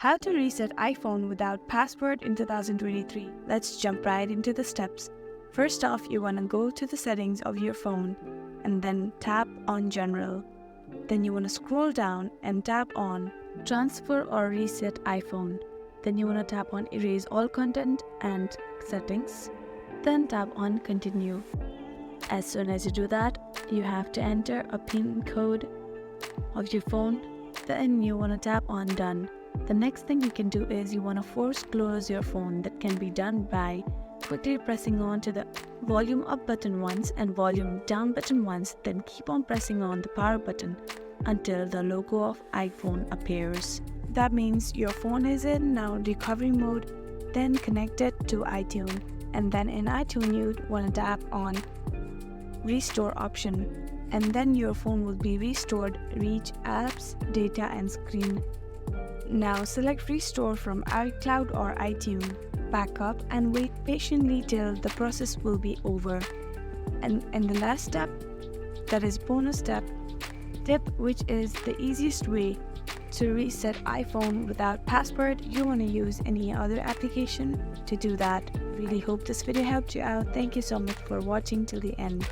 How to reset iPhone without password in 2023. Let's jump right into the steps. First off, you want to go to the settings of your phone and then tap on General. Then you want to scroll down and tap on Transfer or Reset iPhone. Then you want to tap on Erase All Content and Settings. Then tap on Continue. As soon as you do that, you have to enter a PIN code of your phone. Then you want to tap on Done. The next thing you can do is you want to force close your phone. That can be done by quickly pressing on to the volume up button once and volume down button once, then keep on pressing on the power button until the logo of iPhone appears. That means your phone is in now recovery mode. Then connect it to iTunes, and then in iTunes you want to tap on Restore option, and then your phone will be restored. Reach apps, data and screen. Now select Restore from iCloud or iTunes, backup, and wait patiently till the process will be over. And the last step, that is bonus tip, which is the easiest way to reset iPhone without password. You want to use any other application to do that. Really hope this video helped you out. Thank you so much for watching till the end.